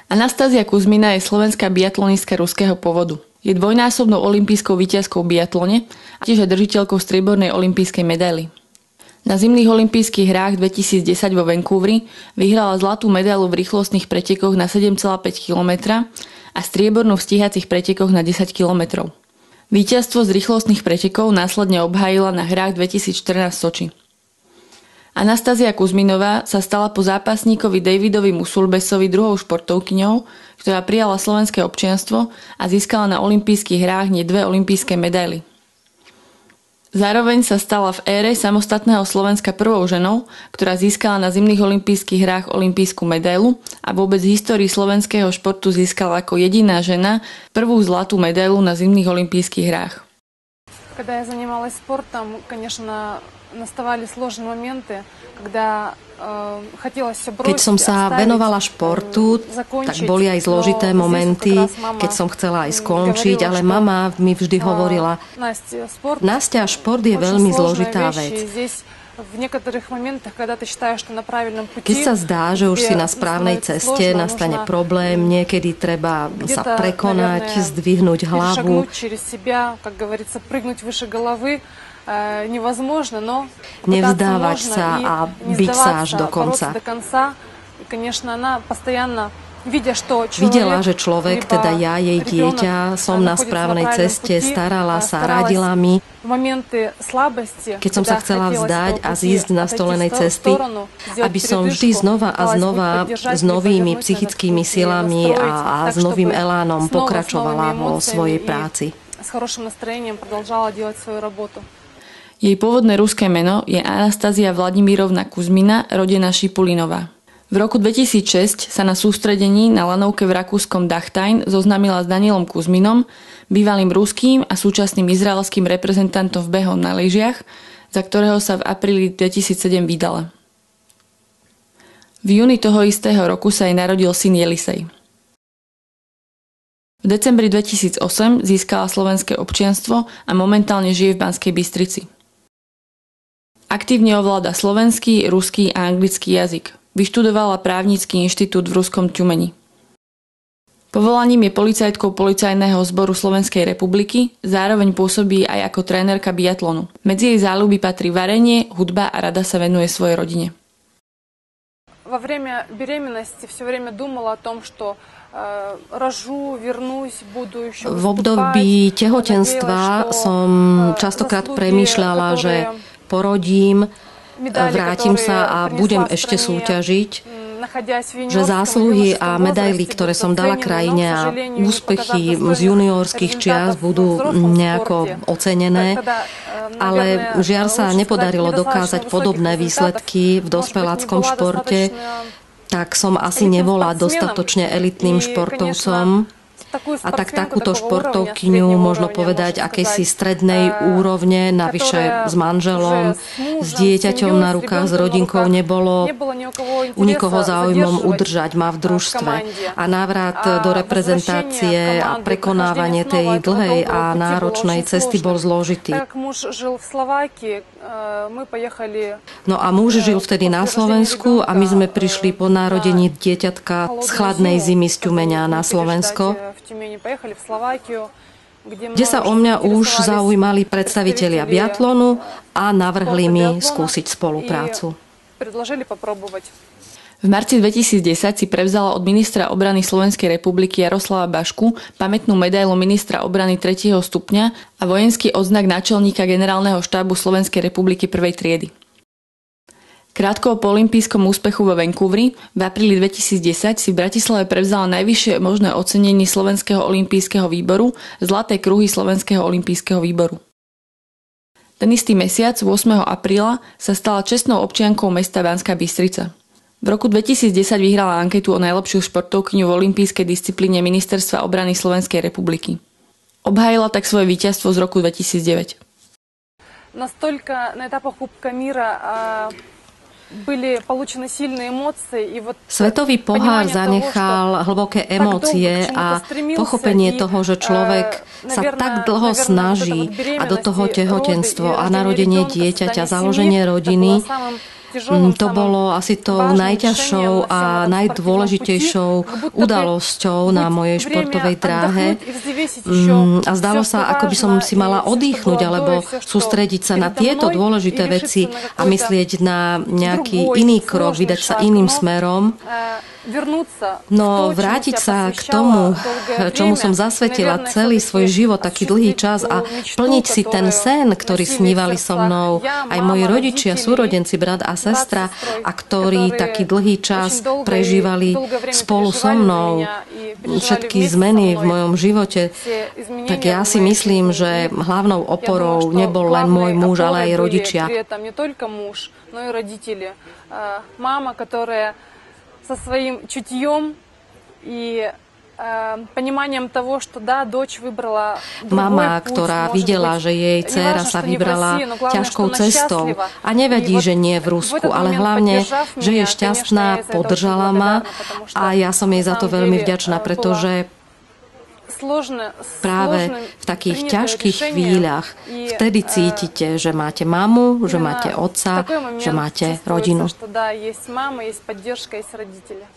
Anastázia Kuzmina je slovenská biatlonistka ruského pôvodu. Je dvojnásobnou olympijskou víťazkou v biatlone a tiež držiteľkou striebornej olympijskej medaily. Na zimných olympijských hrách 2010 vo Vancouveri vyhrala zlatú medailu v rýchlostných pretekoch na 7,5 km a striebornú v stíhacích pretekoch na 10 km. Víťazstvo z rýchlostných pretekov následne obhájila na hrách 2014 v Soči. Anastázia Kuzminová sa stala po zápasníkovi Davidovi Musulbesovi druhou športovkyňou, ktorá prijala slovenské občianstvo a získala na olympijských hrách hneď 2 olympijské medaily. Zároveň sa stala v ére samostatného Slovenska prvou ženou, ktorá získala na zimných olympijských hrách olympijskú medailu a vôbec v histórii slovenského športu získala ako jediná žena prvú zlatú medailu na zimných olympijských hrách. Когда я занималась спортом, конечно, nastavali zložné momenty, keď som sa venovala športu, tak boli aj zložité momenty, keď som chcela aj skončiť, ale mama mi vždy hovorila: Nastia, šport je veľmi zložitá vec. Keď sa zdá, že už si na správnej ceste, nastane problém, niekedy treba sa prekonať, zdvihnúť hlavu. Nevzdávať sa a byť sa až do konca. Videla, že človek, teda ja, jej dieťa, som na správnej ceste, starala sa, radila mi. Keď som sa chcela vzdať a zísť z nastolenej cesty, aby som vždy znova a znova s novými psychickými silami a s novým elánom pokračovala vo svojej práci. Jej pôvodné ruské meno je Anastázia Vladimírovna Kuzmina, rodená Šipulinová. V roku 2006 sa na sústredení na lanovke v rakúskom Dachstein zoznámila s Danielom Kuzminom, bývalým ruským a súčasným izraelským reprezentantom v behu na lyžiach, za ktorého sa v apríli 2007 vydala. V júni toho istého roku sa jej narodil syn Jelisej. V decembri 2008 získala slovenské občianstvo a momentálne žije v Banskej Bystrici. Aktívne ovláda slovenský, ruský a anglický jazyk. Vyštudovala právnický inštitút v ruskom Ťumeni. Povolaním je policajtkou Policajného zboru Slovenskej republiky, zároveň pôsobí aj ako trénerka biatlonu. Medzi jej záľuby patrí varenie, hudba a rada sa venuje svojej rodine. Во время беременности все время думала о том, что рожу, вернусь, буду еще выступать. V období tehotenstva som častokrát premýšľala, že porodím, vrátim sa a budem ešte súťažiť, že zásluhy a medaily, ktoré som dala krajine a úspechy z juniorských čias budú nejako ocenené, ale žiaľ sa nepodarilo dokázať podobné výsledky v dospeláckom športe, tak som asi nebola dostatočne elitným športovcom. A tak takúto športovkyňu, možno povedať, akejsi strednej úrovne, navyše s manželom, s dieťaťom na rukách, s rodinkou, nebolo u nikoho záujmom udržať ma v družstve. A návrat do reprezentácie a prekonávanie tej dlhej a náročnej cesty bol zložitý. No a muž žil vtedy na Slovensku a my sme prišli po narodení dieťatka z chladnej zimy z Ťumeňa na Slovensko, kde sa o mňa už zaujímali predstavitelia biatlonu a navrhli mi skúsiť spoluprácu. V marci 2010 si prevzala od ministra obrany Slovenskej republiky Jaroslava Bašku pamätnú medailu ministra obrany 3. stupňa a vojenský odznak náčelníka generálneho štábu Slovenskej republiky 1. triedy. Krátko po olympijskom úspechu vo Vancouveri v apríli 2010 si v Bratislave prevzala najvyššie možné ocenenie Slovenského olympijského výboru Zlaté kruhy Slovenského olympijského výboru. Ten istý mesiac, 8. apríla, sa stala čestnou občiankou mesta Banská Bystrica. V roku 2010 vyhrala anketu o najlepšiu športovkyňu v olympijskej disciplíne Ministerstva obrany Slovenskej republiky. Obhájila tak svoje víťazstvo z roku 2009. Настолько на этапах Кубка мира Svetový pohár zanechal hlboké emócie a pochopenie toho, že človek sa tak dlho snaží a do toho tehotenstvo a narodenie dieťaťa, založenie rodiny To bolo asi tou najťažšou a najdôležitejšou udalosťou na mojej športovej dráhe. A zdalo sa, ako by som si mala oddychnúť alebo sústrediť sa na tieto dôležité veci a myslieť na nejaký iný krok, vydať sa iným smerom. No vrátiť sa k tomu, čomu som zasvetila celý svoj život, taký dlhý čas a plniť si ten sen, ktorý snívali so mnou aj moji rodičia, súrodenci, brat a sestra, a ktorí taký dlhý čas prežívali spolu so mnou všetky zmeny v mojom živote, tak ja si myslím, že hlavnou oporou nebol len môj muž, ale aj rodičia. Мама, которая со своим чутьем и пониманием того, что да, дочь выбрала другой Mama, путь, ktorá videla, že jej dcéra sa vybrala ťažkou cestou a nevedí, že nie v Rusku, ale hlavne, že je šťastná, podržala ma a ja som jej za to veľmi vďačná, pretože práve v takých ťažkých chvíľach vtedy cítite, že máte mamu, že máte otca, že máte rodinu. Что да, есть мама, есть поддержка, есть родители.